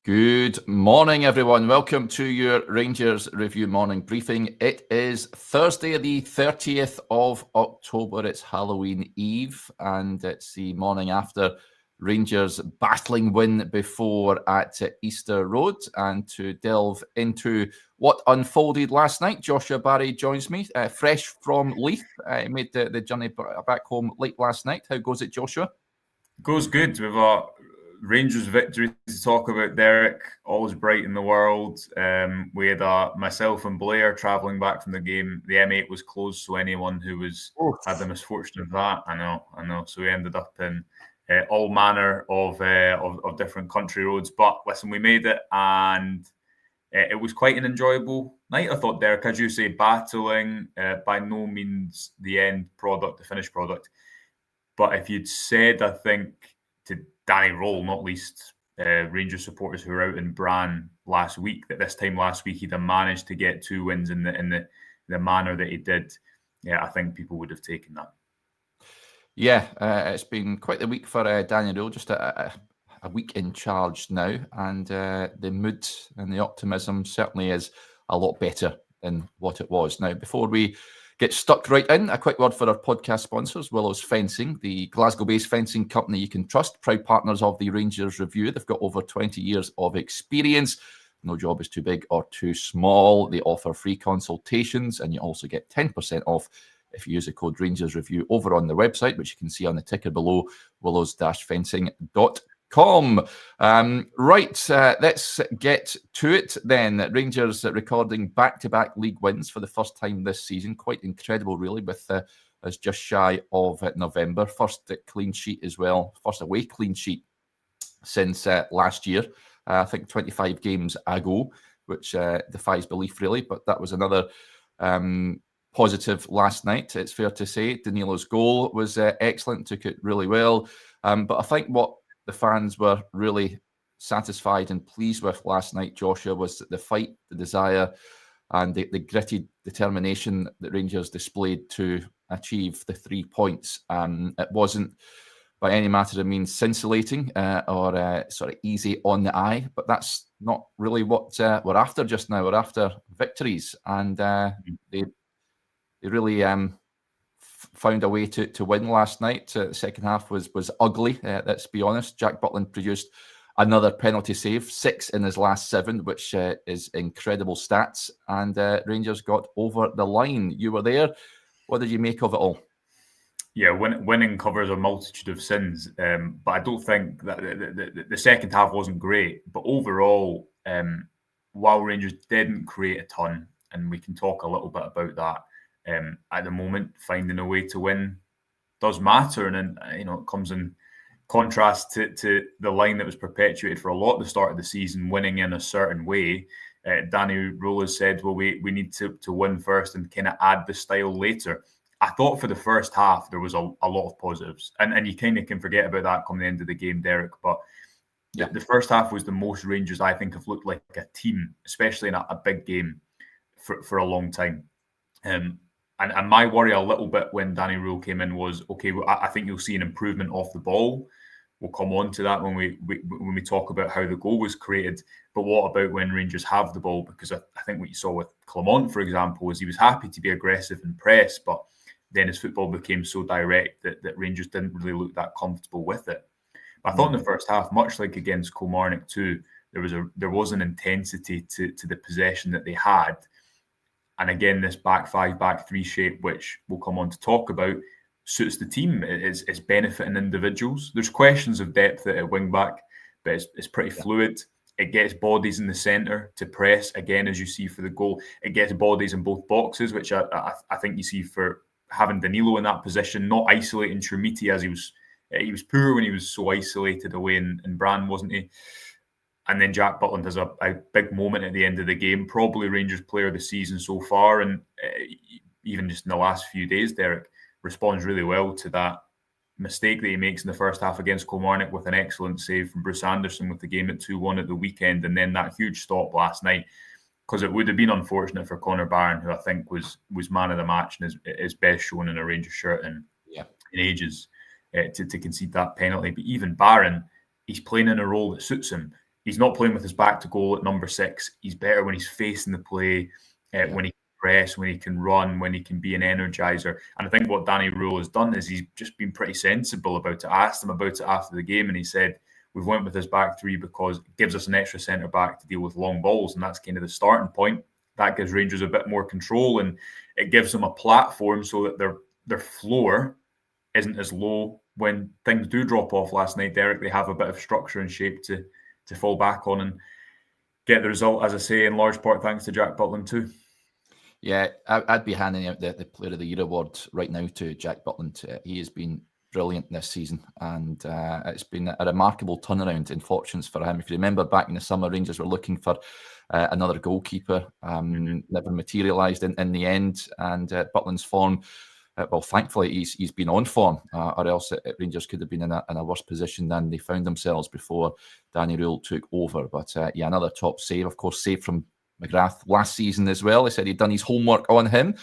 Good morning, everyone. Welcome to your Rangers Review morning briefing. It is Thursday, the 30th of October. It's Halloween Eve, and it's the morning after Rangers' battling win before at Easter Road. And to delve into what unfolded last night, Joshua Barry joins me, fresh from Leith. He made the journey back home late last night. How goes it, Joshua? Goes good. We've got Rangers victory to talk about, Derek. Always bright in the world. We had myself and Blair travelling back from the game. The M8 was closed, so anyone who had the misfortune of that, I know. So we ended up in all manner of different country roads. But listen, we made it, and it was quite an enjoyable night, I thought, Derek. As you say, battling, by no means the end product, the finished product. But if you'd said, I think, to Danny Rohl, not least Rangers supporters who were out in Bran last week, that this time last week he'd have managed to get 2 wins in the manner that he did, I think people would have taken that. Yeah, it's been quite the week for Danny Rohl, just a week in charge now, and the mood and the optimism certainly is a lot better than what it was. Now, before we get stuck right in, a quick word for our podcast sponsors, Willows Fencing, the Glasgow-based fencing company you can trust, proud partners of the Rangers Review. They've got over 20 years of experience. No job is too big or too small. They offer free consultations, and you also get 10% off if you use the code Rangers Review over on the website, which you can see on the ticker below, willows-fencing.com. Right, let's get to it then. Rangers recording back-to-back league wins for the first time this season. Quite incredible, really, with us just shy of November. First clean sheet as well. First away clean sheet since last year. I think 25 games ago, which defies belief, really. But that was another positive last night, it's fair to say. Danilo's goal was excellent, took it really well. But I think what the fans were really satisfied and pleased with last night, Joshua, was the fight, the desire, and the gritty determination that Rangers displayed to achieve the 3 points. It wasn't by any matter of means scintillating or sort of easy on the eye, but that's not really what we're after just now. We're after victories, and they really found a way to win last night. The second half was ugly, let's be honest. Jack Butland produced another penalty save, 6 in his last 7, which is incredible stats. And Rangers got over the line. You were there. What did you make of it all? Yeah, winning covers a multitude of sins, but I don't think that the second half wasn't great. But overall, while Rangers didn't create a ton, and we can talk a little bit about that, at the moment, finding a way to win does matter, and it comes in contrast to the line that was perpetuated for a lot at the start of the season, winning in a certain way. Danny Rohl has said, well, we need to win first and kind of add the style later. I thought for the first half there was a lot of positives, and you kind of can forget about that come the end of the game, Derek. But yeah, the first half was the most Rangers I think have looked like a team, especially in a big game for a long time. And my worry a little bit when Danny Rohl came in was, okay, I think you'll see an improvement off the ball. We'll come on to that when we talk about how the goal was created. But what about when Rangers have the ball? Because I think what you saw with Clement, for example, was he was happy to be aggressive and press, but then his football became so direct that Rangers didn't really look that comfortable with it. But I thought in the first half, much like against Kilmarnock too, there was an intensity to the possession that they had. And again, this back 5, back 3 shape, which we'll come on to talk about, suits the team. It's benefiting individuals. There's questions of depth at wing back, but it's pretty fluid. It gets bodies in the centre to press, again, as you see for the goal. It gets bodies in both boxes, which I think you see for having Danilo in that position, not isolating Trumiti as he was poor when he was so isolated away in Bran, wasn't he? And then Jack Butland has a big moment at the end of the game, probably Rangers player of the season so far. And even just in the last few days, Derek responds really well to that mistake that he makes in the first half against Kilmarnock with an excellent save from Bruce Anderson with the game at 2-1 at the weekend. And then that huge stop last night, because it would have been unfortunate for Connor Barron, who I think was man of the match and his best shown in a Rangers shirt in ages, to concede that penalty. But even Barron, he's playing in a role that suits him. he's not playing with his back to goal at number 6. He's better when he's facing the play, when he can press, when he can run, when he can be an energizer. And I think what Danny Rohl has done is he's just been pretty sensible about it. I asked him about it after the game, and he said, we've went with his back 3 because it gives us an extra centre-back to deal with long balls, and that's kind of the starting point. That gives Rangers a bit more control, and it gives them a platform so that their floor isn't as low when things do drop off. Last night, Derek, they have a bit of structure and shape to fall back on and get the result, as I say, in large part thanks to Jack Butland too. Yeah, I'd be handing out the Player of the Year award right now to Jack Butland. He has been brilliant this season, and it's been a remarkable turnaround in fortunes for him. If you remember back in the summer, Rangers were looking for another goalkeeper, never materialised in the end, and Butland's form, well, thankfully he's been on form, or else Rangers could have been in a worse position than they found themselves before Danny Rohl took over. But yeah, another top save, of course, save from McGrath last season as well. He said he'd done his homework on him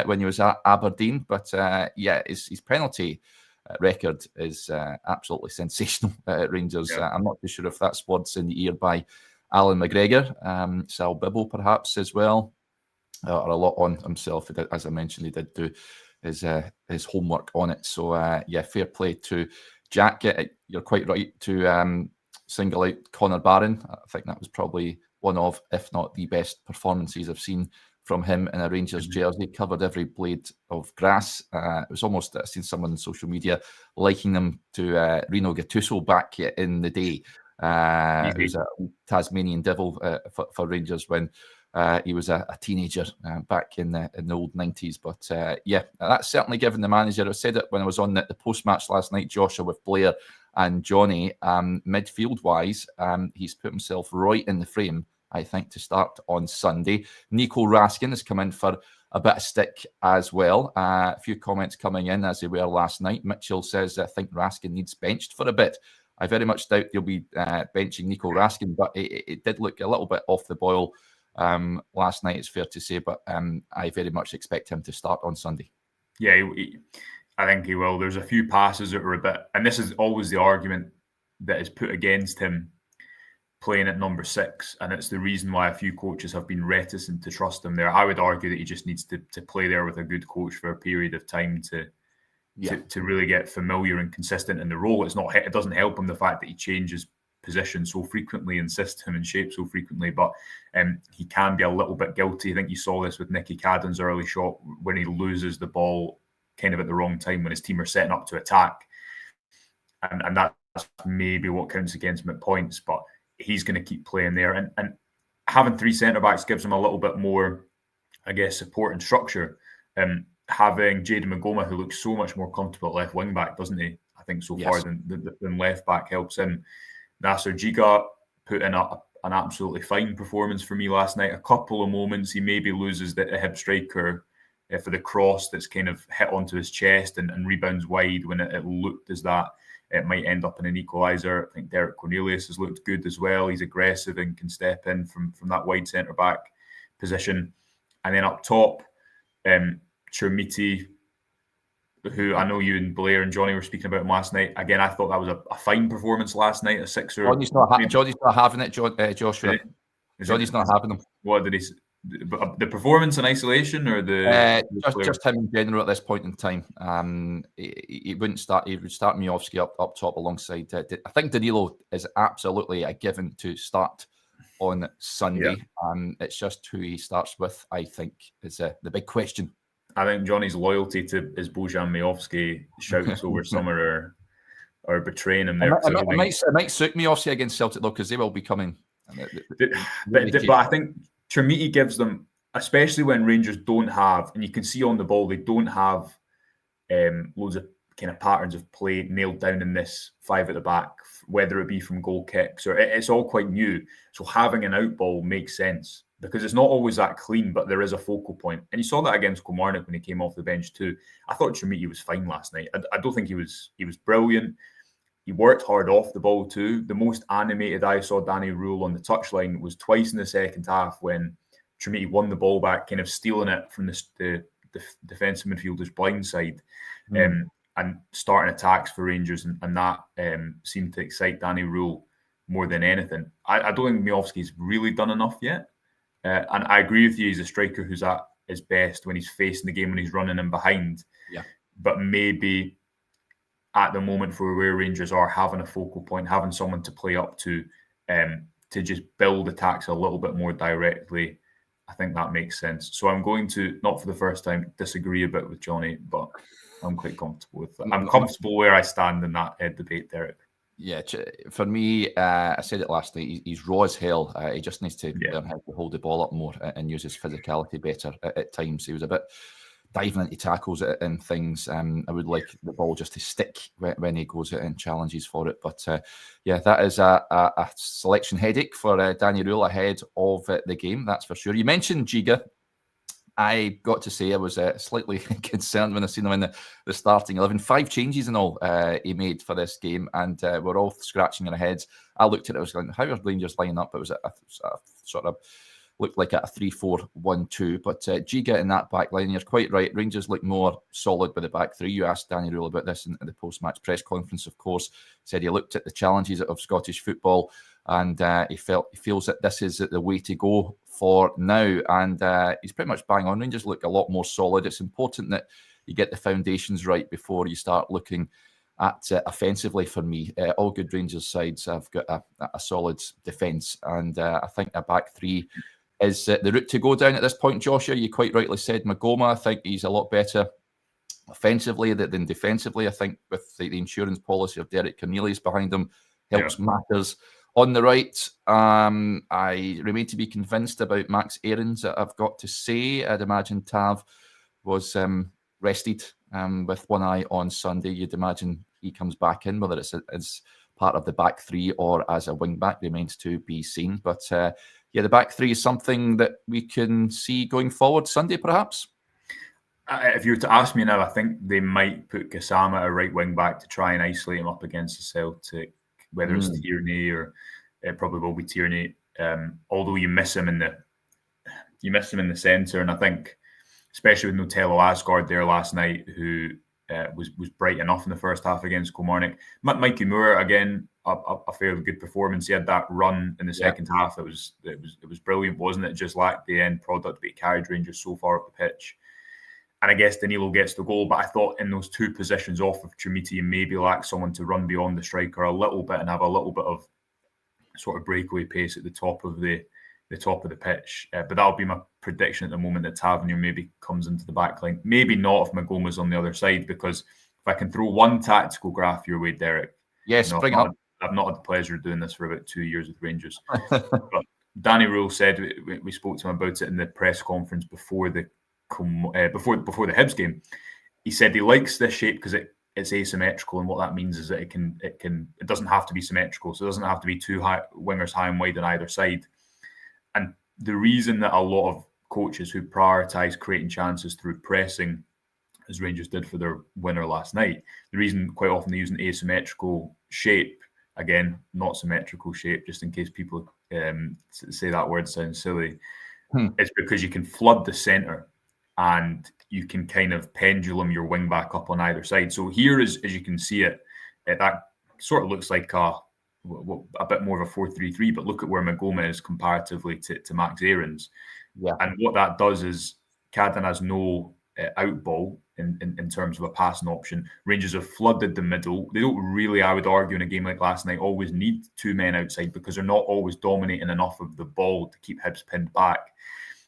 when he was at Aberdeen, but yeah, his penalty record is absolutely sensational at Rangers. Yeah. I'm not too sure if that's words in the ear by Alan McGregor, Sal Bibble perhaps as well, or a lot on himself. As I mentioned, he did do his homework on it. So yeah, fair play to Jack. You're quite right to single out Connor Barron. I think that was probably one of, if not the best performances I've seen from him in a Rangers jersey. Covered every blade of grass. It was almost, I've seen someone on social media liking him to Reno Gattuso back in the day. He was a Tasmanian devil for Rangers when he was a teenager back in the old 90s. But yeah, that's certainly given the manager. I said it when I was on the post-match last night, Joshua, with Blair and Johnny, midfield-wise, he's put himself right in the frame, I think, to start on Sunday. Nico Raskin has come in for a bit of stick as well. A few comments coming in as they were last night. Mitchell says, I think Raskin needs benched for a bit. I very much doubt they'll be benching Nico Raskin, but it did look a little bit off the boil last night, it's fair to say, but I very much expect him to start on Sunday. Yeah, I think he will. There's a few passes that were a bit, and this is always the argument that is put against him playing at number 6, and it's the reason why a few coaches have been reticent to trust him there. I would argue that he just needs to play there with a good coach for a period of time to really get familiar and consistent in the role. It doesn't help him the fact that he changes position so frequently and system and shape so frequently, but he can be a little bit guilty. I think you saw this with Nicky Cadden's early shot when he loses the ball kind of at the wrong time when his team are setting up to attack, and that's maybe what counts against him at points, but he's going to keep playing there, and having 3 centre-backs gives him a little bit more, I guess, support and structure. Having Jayden Magoma, who looks so much more comfortable at left wing-back, doesn't he? I think so far than left-back helps him. Nasser Giga put in an absolutely fine performance for me last night. A couple of moments he maybe loses the Hibs striker for the cross that's kind of hit onto his chest and rebounds wide when it looked as that it might end up in an equaliser. I think Derek Cornelius has looked good as well. He's aggressive and can step in from that wide centre-back position. And then up top, Chermiti, who I know you and Blair and Johnny were speaking about him last night. Again, I thought that was a fine performance last night, a 6-er. Johnny's not having it, Joshua. Johnny's not having them. What did he say? The performance in isolation, or just him in general at this point in time? He wouldn't start. He would start Miovski up top alongside. I think Danilo is absolutely a given to start on Sunday. Yeah. It's just who he starts with, I think, is the big question. I think Johnny's loyalty to his Bojan Miovski shouts over summer or betraying him there. It might suit Miovski against Celtic though, because they will be coming. But I think Chermiti gives them, especially when Rangers don't have, and you can see on the ball, they don't have loads of kind of patterns of play nailed down in this 5 at the back, whether it be from goal kicks or it's all quite new. So having an out ball makes sense because it's not always that clean, but there is a focal point. And you saw that against Kilmarnock when he came off the bench too. I thought Chermiti was fine last night. I don't think he was brilliant. He worked hard off the ball too. The most animated I saw Danny Rohl on the touchline was twice in the second half when Chermiti won the ball back, kind of stealing it from the defensive midfielder's blind side and starting attacks for Rangers. And that seemed to excite Danny Rohl. more than anything. I don't think Miovski's really done enough yet. And I agree with you, he's a striker who's at his best when he's facing the game, when he's running in behind. Yeah. But maybe at the moment for where Rangers are, having a focal point, having someone to play up to just build attacks a little bit more directly, I think that makes sense. So I'm going to, not for the first time, disagree a bit with Johnny, but I'm quite comfortable with that. I'm comfortable where I stand in that debate, Derek. Yeah, for me, I said it last night, he's raw as hell. He just needs to learn how to hold the ball up more and use his physicality better at times. He was a bit diving into tackles and things. I would like the ball just to stick when he goes out and challenges for it. But yeah, that is a selection headache for Danny Rohl ahead of the game, that's for sure. You mentioned Giga. I got to say I was slightly concerned when I seen him in the starting 11. 5 changes in all he made for this game, and we're all scratching our heads. I looked at it, I was going, how are Rangers lining up? It was a sort of looked like a 3-4-1-2, but Giga in that back line, you're quite right. Rangers look more solid with the back three. You asked Danny Rohl about this in the post-match press conference, of course. Said he looked at the challenges of Scottish football and he feels that this is the way to go for now. And he's pretty much bang on. Rangers look a lot more solid. It's important that you get the foundations right before you start looking at offensively. For me, all good Rangers sides have got a solid defence, and I think a back three is the route to go down at this point. Joshua, you quite rightly said Magoma. I think he's a lot better offensively than defensively. I think with the insurance policy of Derek Cornelius behind him helps matters. On the right, I remain to be convinced about Max Aarons. I've got to say, I'd imagine Tav was rested with one eye on Sunday. You'd imagine he comes back in, whether it's as part of the back three or as a wing back remains to be seen. But yeah, the back three is something that we can see going forward Sunday, perhaps. If you were to ask me now, I think they might put Gassama at right wing back to try and isolate him up against the Celtic, whether it's Tierney or it probably will be Tierney. Although you miss him in the centre, and I think especially with Notello Asgard there last night, who was bright enough in the first half against Kilmarnock. Mikey Moore again, a fairly good performance. He had that run in the second half. It was brilliant, wasn't it? Just lacked the end product, but he carried Rangers so far up the pitch. And I guess Danilo gets the goal, but I thought in those two positions off of Chermiti, you maybe lack someone to run beyond the striker a little bit and have a little bit of sort of breakaway pace at the top of the pitch. But that'll be my prediction at the moment, that Tavernier maybe comes into the back line. Maybe not if Magoma's on the other side, because if I can throw one tactical graph your way, Derek. Yes, bring it up. I've not had the pleasure of doing this for about 2 years with Rangers. But Danny Rohl said, we spoke to him about it in the press conference before the Hibs game. He said he likes this shape because it's asymmetrical, and what that means is that it doesn't have to be symmetrical, so it doesn't have to be two wingers high and wide on either side. And the reason that a lot of coaches who prioritise creating chances through pressing, as Rangers did for their winner last night, the reason quite often they use an asymmetrical shape, again, not symmetrical shape, just in case people say that word sounds silly, is because you can flood the centre and you can kind of pendulum your wing back up on either side. So here, as you can see it, that sort of looks like a bit more of a 4-3-3, but look at where Magoma is comparatively to Max Aarons. Yeah. And what that does is Cadden has no out ball in terms of a passing option. Rangers have flooded the middle. They don't really, I would argue, in a game like last night, always need two men outside because they're not always dominating enough of the ball to keep Hibs pinned back.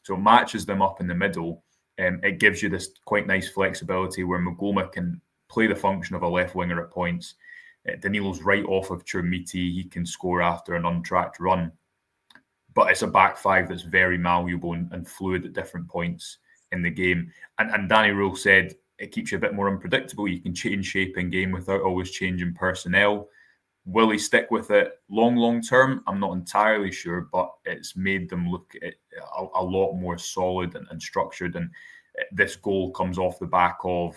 So it matches them up in the middle. It gives you this quite nice flexibility where Magoma can play the function of a left winger at points. Danilo's right off of Chermiti. He can score after an untracked run. But it's a back five that's very malleable and fluid at different points in the game. And Danny Rohl said it keeps you a bit more unpredictable. You can change shape in game without always changing personnel. Will he stick with it long term? I'm not entirely sure, but it's made them look a lot more solid and structured. And this goal comes off the back of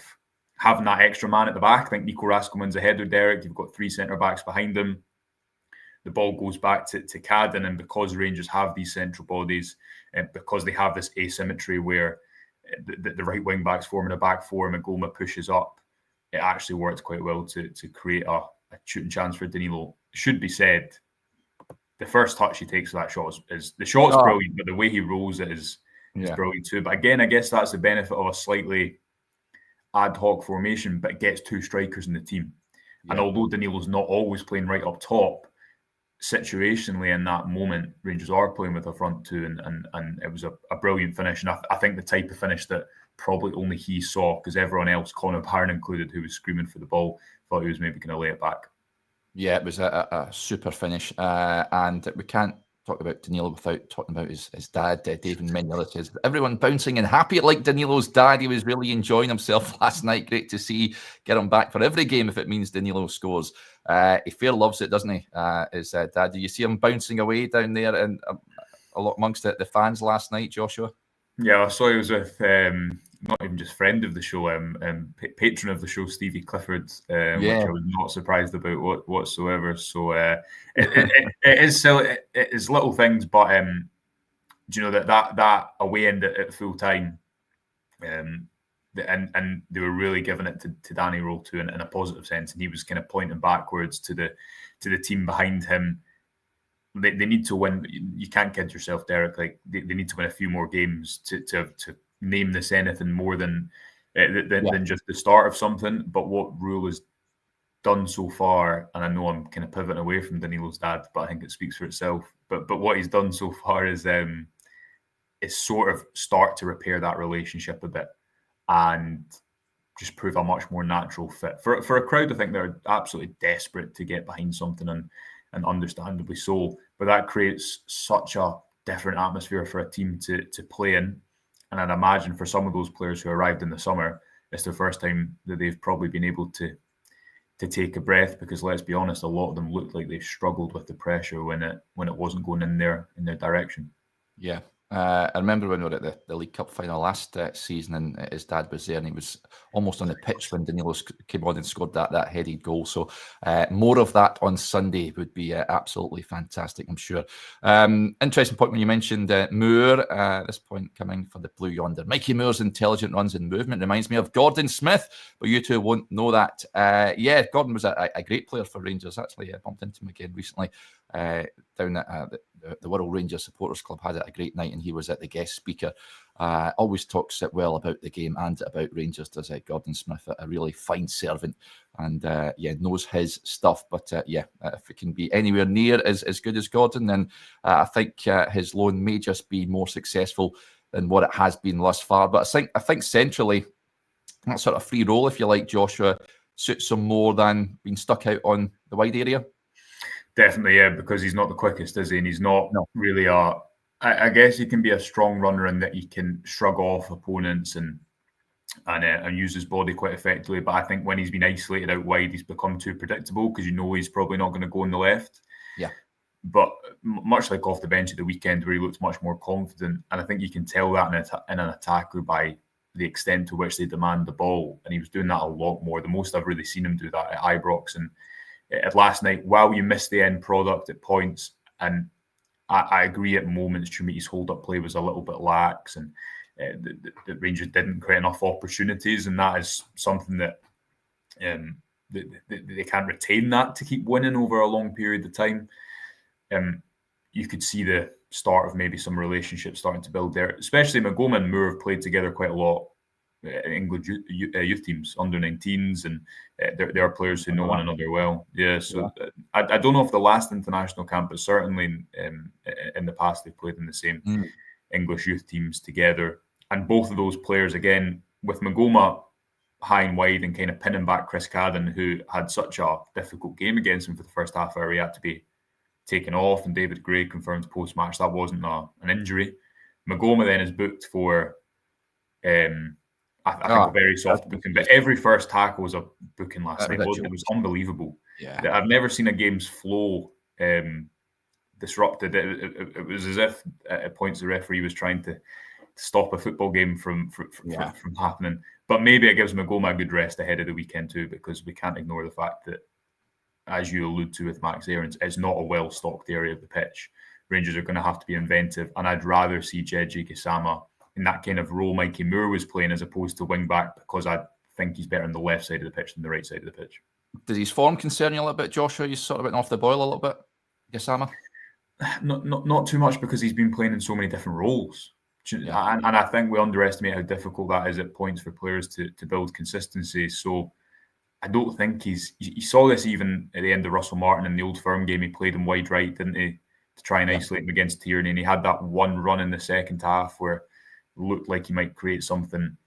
having that extra man at the back. I think Nico Raskelman's ahead of Derek. You've got three centre-backs behind him. The ball goes back to Cadden, and because Rangers have these central bodies, and because they have this asymmetry where the right wing-backs forming a back four, Magoma pushes up, it actually works quite well to create a shooting chance for Danilo. It should be said, the first touch he takes of that shot is the shot's brilliant, but the way he rolls it is brilliant too. But again, I guess that's the benefit of a slightly ad hoc formation, but it gets two strikers in the team. And although Danilo's not always playing right up top, situationally in that moment, Rangers are playing with a front two, and it was a brilliant finish. And I think the type of finish that probably only he saw, because everyone else, Conor Barron included, who was screaming for the ball, thought he was maybe going to lay it back. Yeah, it was a super finish. And we can't talk about Danilo without talking about his dad, David Mignolet. Says everyone bouncing and happy like Danilo's dad. He was really enjoying himself last night. Great to see. Get him back for every game if it means Danilo scores. He fair loves it, doesn't he? His dad. Do you see him bouncing away down there and a lot amongst the fans last night, Joshua? Yeah, I saw he was with not even just friend of the show, patron of the show, Stevie Clifford, which I was not surprised about whatsoever. So it is little things, but do you know that away end at full time, and they were really giving it to Danny Rohl too in a positive sense, and he was kind of pointing backwards to the team behind him. They need to win. You can't kid yourself, Derek. Like they need to win a few more games to name this anything more than just the start of something. But what Rohl has done so far, and I know I'm kind of pivoting away from Danilo's dad, but I think it speaks for itself. But what he's done so far is sort of start to repair that relationship a bit and just prove a much more natural fit for a crowd. I think they're absolutely desperate to get behind something, and understandably so. But that creates such a different atmosphere for a team to play in. And I'd imagine for some of those players who arrived in the summer, it's the first time that they've probably been able to take a breath, because let's be honest, a lot of them looked like they struggled with the pressure when it wasn't going in their direction. Yeah. I remember when we were at the League Cup final last season, and his dad was there, and he was almost on the pitch when Danilo came on and scored that headed goal. So more of that on Sunday would be absolutely fantastic, I'm sure. Interesting point when you mentioned Moore. This point coming for the Blue Yonder. Mikey Moore's intelligent runs and movement reminds me of Gordon Smith, but you two won't know that. Gordon was a great player for Rangers. Actually, I bumped into him again recently down at the World Rangers Supporters Club. Had a great night, and he was at the guest speaker. Always talks well about the game and about Rangers, does Gordon Smith, a really fine servant, and knows his stuff. But if it can be anywhere near as good as Gordon, then I think his loan may just be more successful than what it has been thus far. But I think centrally, that sort of free role, if you like, Joshua, suits him more than being stuck out on the wide area. Definitely, yeah, because he's not the quickest, is he? And he's not really I guess he can be a strong runner in that he can shrug off opponents and use his body quite effectively. But I think when he's been isolated out wide, he's become too predictable, because he's probably not going to go on the left. Yeah. But much like off the bench at the weekend, where he looked much more confident, and I think you can tell that in an attacker by the extent to which they demand the ball. And he was doing that a lot more. The most I've really seen him do that at Ibrox. And at last night, while you missed the end product at points, and I agree at moments, Chumiti's hold-up play was a little bit lax, and the Rangers didn't create enough opportunities, and that is something that they can't retain that to keep winning over a long period of time. You could see the start of maybe some relationships starting to build there, especially Magoma and Moore have played together quite a lot. English youth teams, under 19s, and they are players who know one another well. Yeah, so I don't know if the last international camp, but certainly in the past they've played in the same English youth teams together. And both of those players, again, with Magoma high and wide and kind of pinning back Chris Cadden, who had such a difficult game against him for the first half hour, he had to be taken off, and David Gray confirmed post-match that wasn't an injury. Magoma then is booked for I think a very soft booking, but every first tackle was a booking last night. It was unbelievable. Yeah, I've never seen a game's flow disrupted. It was as if at points the referee was trying to stop a football game from happening. But maybe it gives Magoma a good rest ahead of the weekend too, because we can't ignore the fact that, as you allude to with Max Aarons, it's not a well-stocked area of the pitch. Rangers are going to have to be inventive, and I'd rather see Jeji Gisama in that kind of role Mikey Moore was playing, as opposed to wing back, because I think he's better on the left side of the pitch than the right side of the pitch. Does his form concern you a little bit, Joshua? You sort of went off the boil a little bit, Gisama? Not too much, because he's been playing in so many different roles. Yeah. And I think we underestimate how difficult that is at points for players to build consistency. So I don't think you saw this even at the end of Russell Martin in the Old Firm game. He played him wide right, didn't he, to try and isolate him against Tierney. And he had that one run in the second half where it looked like he might create something.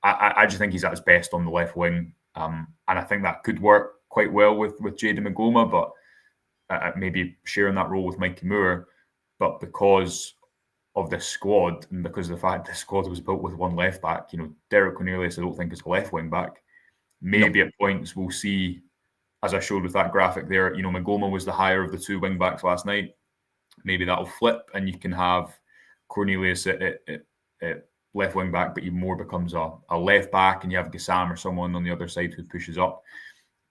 I just think he's at his best on the left wing. And I think that could work quite well with Jayden Magoma, but maybe sharing that role with Mikey Moore. But because of this squad, and because of the fact this squad was built with one left back, Derek Cornelius, I don't think is a left wing back. Maybe at points we'll see, as I showed with that graphic there, Magoma was the higher of the two wing backs last night. Maybe that'll flip, and you can have Cornelius at left wing back, but he more becomes a left back, and you have Gassam or someone on the other side who pushes up.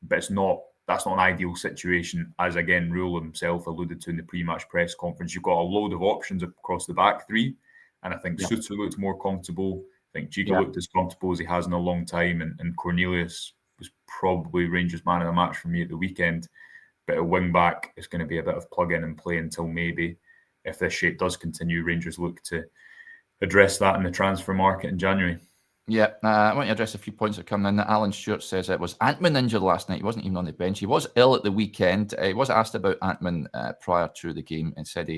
But that's not an ideal situation, as again Rohl himself alluded to in the pre-match press conference. You've got a load of options across the back three, and I think Suter looked more comfortable. I think Giga looked as comfortable as he has in a long time, and Cornelius was probably Rangers man of the match for me at the weekend. But a wing back is going to be a bit of plug in and play until maybe, if this shape does continue, Rangers look to address that in the transfer market in January. Yeah, I want to address a few points that come in. Alan Stewart says it was Antman injured last night. He wasn't even on the bench. He was ill at the weekend. He was asked about Antman prior to the game and said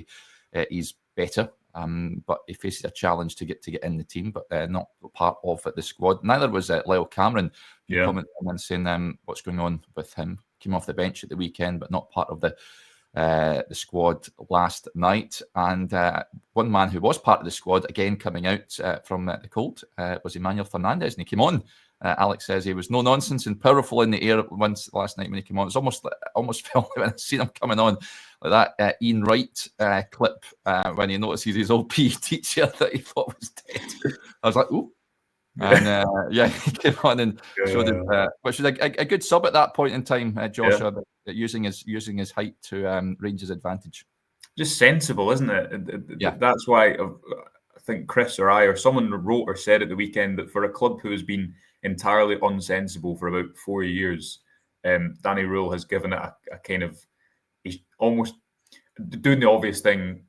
he's better, but he faces a challenge to get in the team, but not part of the squad. Neither was Lyle Cameron. Comment and saying what's going on with him. Came off the bench at the weekend, but not part of the squad last night. And one man who was part of the squad, again coming out from the cold, was Emmanuel Fernandez, and he came on. Alex says he was no nonsense and powerful in the air once last night when he came on. It's almost felt like when I seen him coming on, like that Ian Wright clip when he notices his old PE teacher that he thought was dead. I was like, ooh. And he came on and showed him, which was a good sub at that point in time, Joshua, using his height to Rangers' advantage. Just sensible, isn't it? That's why I think Chris or I or someone wrote or said at the weekend that for a club who has been entirely unsensible for about 4 years, Danny Rohl has given it a kind of, he's almost doing the obvious thing.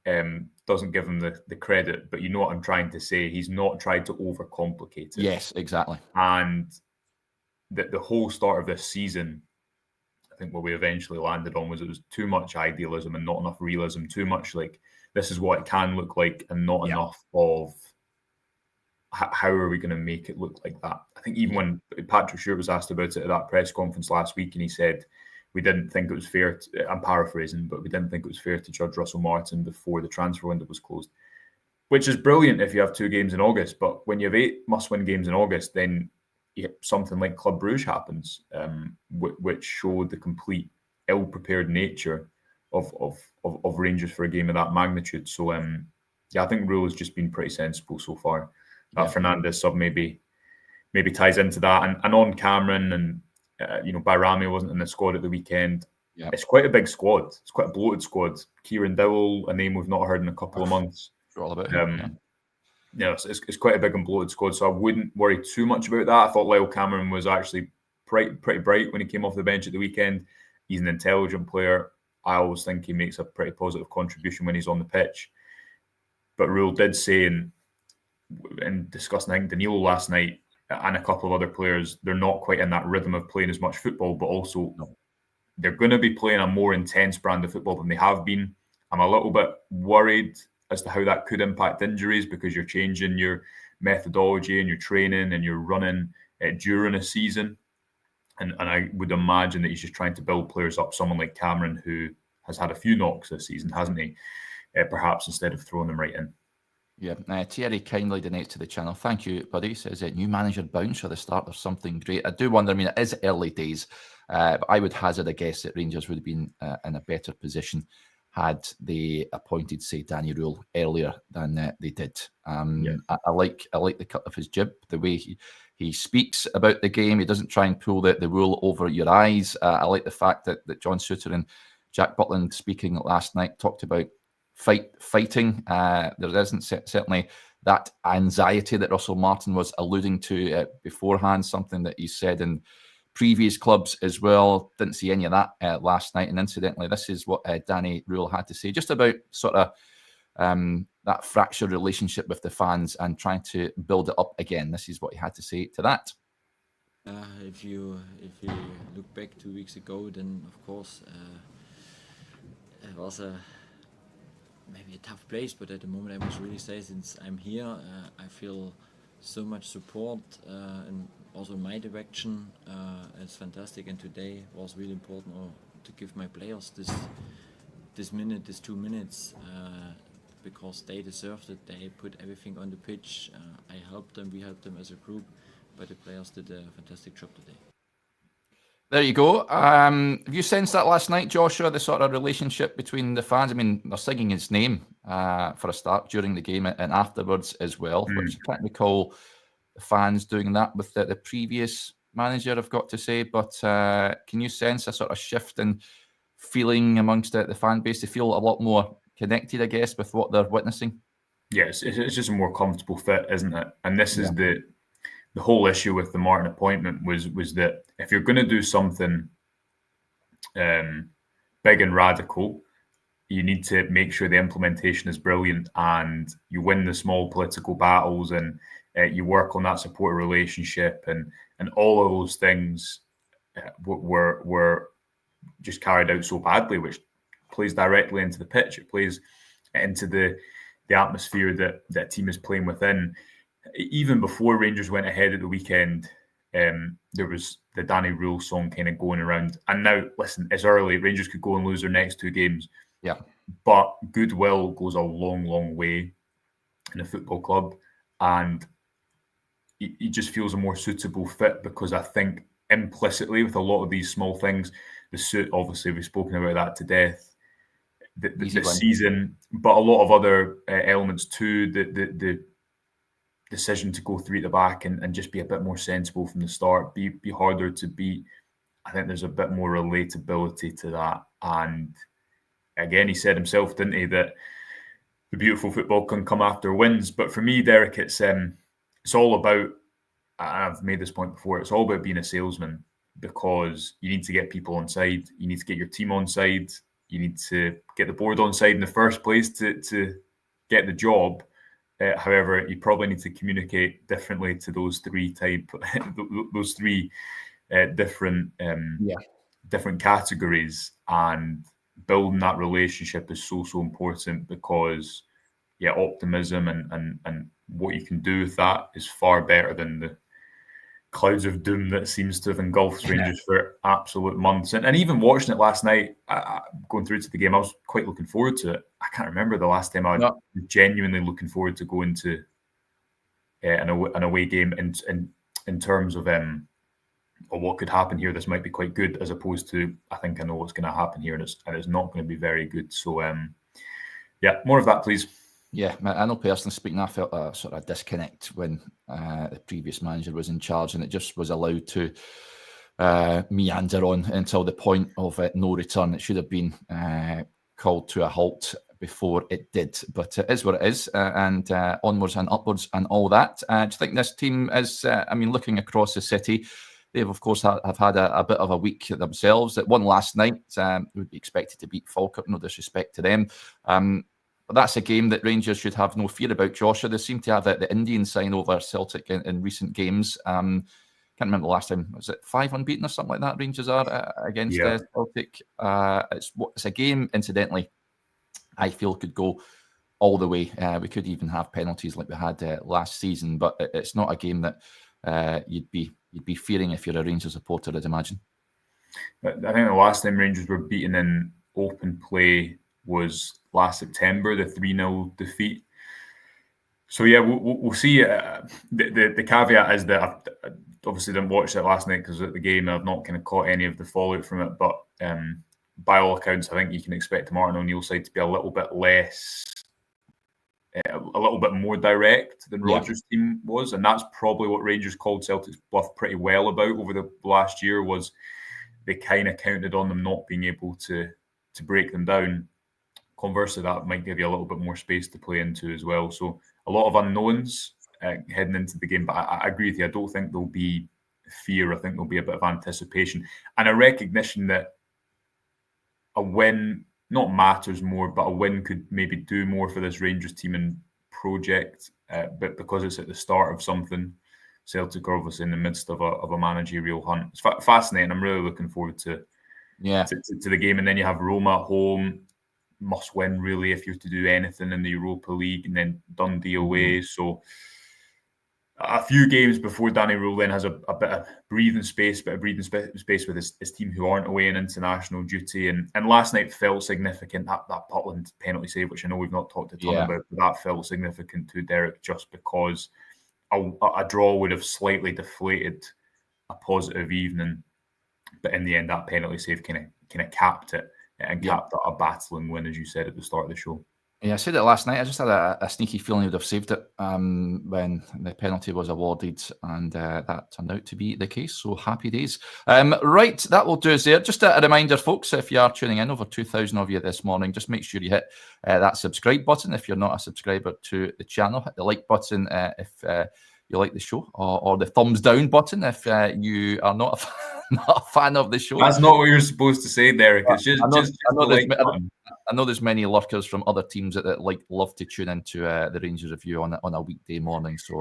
Doesn't give him the credit, but you know what I'm trying to say. He's not tried to overcomplicate it. Yes, exactly. And the whole start of this season, I think what we eventually landed on was it was too much idealism and not enough realism. Too much like, this is what it can look like, and not enough of how are we going to make it look like that. I think even when Patrick Stewart was asked about it at that press conference last week, and he said, we didn't think it was fair, I'm paraphrasing, but we didn't think it was fair to judge Russell Martin before the transfer window was closed, which is brilliant if you have 2 games in August. But when you have 8 must-win games in August, then something like Club Brugge happens, which showed the complete ill-prepared nature of Rangers for a game of that magnitude. So, I think Rohl has just been pretty sensible so far. Fernandez sub maybe ties into that. And on Cameron and Bayrami wasn't in the squad at the weekend. Yeah. It's quite a big squad. It's quite a bloated squad. Kieran Dowell, a name we've not heard in a couple of months. All about him. It's quite a big and bloated squad, so I wouldn't worry too much about that. I thought Lyle Cameron was actually pretty bright when he came off the bench at the weekend. He's an intelligent player. I always think he makes a pretty positive contribution when he's on the pitch. But Rohl did say in discussing, I think, Danilo last night, and a couple of other players, they're not quite in that rhythm of playing as much football, but also they're going to be playing a more intense brand of football than they have been. I'm a little bit worried as to how that could impact injuries, because you're changing your methodology and your training and your running during a season. And I would imagine that he's just trying to build players up. Someone like Cameron, who has had a few knocks this season, hasn't he? Perhaps instead of throwing them right in. Yeah, Thierry kindly donates to the channel. Thank you, buddy. Says new manager bounce at the start of something great. I do wonder, it is early days, but I would hazard a guess that Rangers would have been in a better position had they appointed, say, Danny Rohl earlier than they did. I like the cut of his jib, the way he speaks about the game. He doesn't try and pull the wool over your eyes. I like the fact that John Suter and Jack Butland, speaking last night, talked about fighting. There isn't certainly that anxiety that Russell Martin was alluding to beforehand, something that he said in previous clubs as well. Didn't see any of that last night. And incidentally, this is what Danny Rohl had to say just about sort of that fractured relationship with the fans and trying to build it up again. This is what he had to say to that. If you look back 2 weeks ago, then of course it was maybe a tough place, but at the moment I must really say, since I'm here, I feel so much support and also in my direction. It's fantastic, and today was really important to give my players this 2 minutes, because they deserved it. They put everything on the pitch. I helped them, we helped them as a group, but the players did a fantastic job today. There you go. Have you sensed that last night, Joshua, the sort of relationship between the fans? I mean, they're singing his name for a start during the game and afterwards as well, which I can't recall the fans doing that with the previous manager, I've got to say. But can you sense a sort of shift in feeling amongst the fan base? They feel a lot more connected, I guess, with what they're witnessing. Yes, it's just a more comfortable fit, isn't it? And this is the whole issue with the Martin appointment was that if you're going to do something big and radical, you need to make sure the implementation is brilliant and you win the small political battles and you work on that support relationship and all of those things were just carried out so badly, which plays directly into the pitch. It plays into the atmosphere that that team is playing within. Even before Rangers went ahead at the weekend, there was the Danny Rohl song kind of going around. And now, listen, it's early. Rangers could go and lose their next 2 games. Yeah. But goodwill goes a long, long way in a football club. And he just feels a more suitable fit, because I think implicitly with a lot of these small things, the suit, obviously, we've spoken about that to death. The season, but a lot of other elements too. The decision to go 3 at the back and just be a bit more sensible from the start, be harder to beat. I think there's a bit more relatability to that. And again, he said himself, didn't he, that the beautiful football can come after wins. But for me, Derek, it's all about, I've made this point before, it's all about being a salesman, because you need to get people on side, you need to get your team on side, you need to get the board on side in the first place to get the job. However, you probably need to communicate differently to those three different categories, and building that relationship is so important, because optimism and what you can do with that is far better than the clouds of doom that seems to have engulfed Rangers for absolute months. And even watching it last night, going through to the game, I was quite looking forward to it. I can't remember the last time I was genuinely looking forward to going to an away game in terms of what could happen here. This might be quite good, as opposed to, I think I know what's going to happen here, and it's not going to be very good. So more of that, please. Yeah, I know personally speaking, I felt a sort of disconnect when the previous manager was in charge, and it just was allowed to meander on until the point of no return. It should have been called to a halt before it did, but it is what it is, and onwards and upwards and all that. Do you think this team is, looking across the city, they've, of course, have had a bit of a week themselves. That won last night. Would be expected to beat Falkirk, no disrespect to them. But that's a game that Rangers should have no fear about, Joshua. They seem to have the Indian sign over Celtic in recent games. Can't remember the last time. Was it 5 unbeaten or something like that? Rangers are against Celtic. It's a game, incidentally, I feel could go all the way. We could even have penalties like we had last season, but it's not a game that you'd be fearing if you're a Rangers supporter, I'd imagine. I think the last time Rangers were beaten in open play was last September, the 3-0 defeat. So we'll see. The caveat is that I obviously didn't watch that last night because at the game I've not kind of caught any of the fallout from it. But by all accounts, I think you can expect Martin O'Neill's side to be a little bit more direct than Rodgers' team was, and that's probably what Rangers called Celtic's bluff pretty well about over the last year. Was they kind of counted on them not being able to break them down. Conversely, that might give you a little bit more space to play into as well. So a lot of unknowns heading into the game, but I agree with you. I don't think they'll be fear. I think there'll be a bit of anticipation and a recognition that a win not matters more, but a win could maybe do more for this Rangers team and project. But because it's at the start of something, Celtic are obviously in the midst of a managerial hunt. It's fascinating. I'm really looking forward to the game. And then you have Roma at home, must win really if you're to do anything in the Europa League, and then Dundee away. So a few games before Danny Rohl then has a bit of breathing space with his team who aren't away in international duty. And last night felt significant, that Putland penalty save, which I know we've not talked a ton about, but that felt significant to Derek, just because a draw would have slightly deflated a positive evening. But in the end, that penalty save kind of capped it and capped a battling win, as you said at the start of the show. Yeah, I said it last night. I just had a sneaky feeling he would have saved it when the penalty was awarded, and that turned out to be the case. So happy days. Right, that will do us there. Just a reminder, folks, if you are tuning in, over 2,000 of you this morning, just make sure you hit that subscribe button. If you're not a subscriber to the channel, hit the like button if you like the show, or the thumbs down button if you are not a fan of the show. That's not what you're supposed to say, Derek. It's just the like button. I know there's many lurkers from other teams that love to tune into the Rangers Review on a weekday morning. So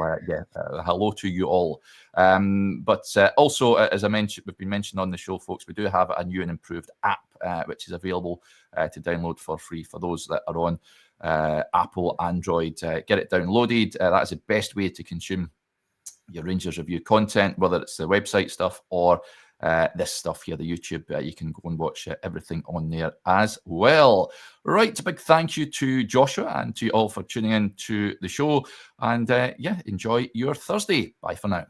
hello to you all. But also, as I mentioned, we've been mentioned on the show, folks, we do have a new and improved app which is available to download for free for those that are on Apple, Android. Get it downloaded. That is the best way to consume your Rangers Review content, whether it's the website stuff or this stuff here, the YouTube. You can go and watch everything on there as well. Right, a big thank you to Joshua and to you all for tuning in to the show. And enjoy your Thursday. Bye for now.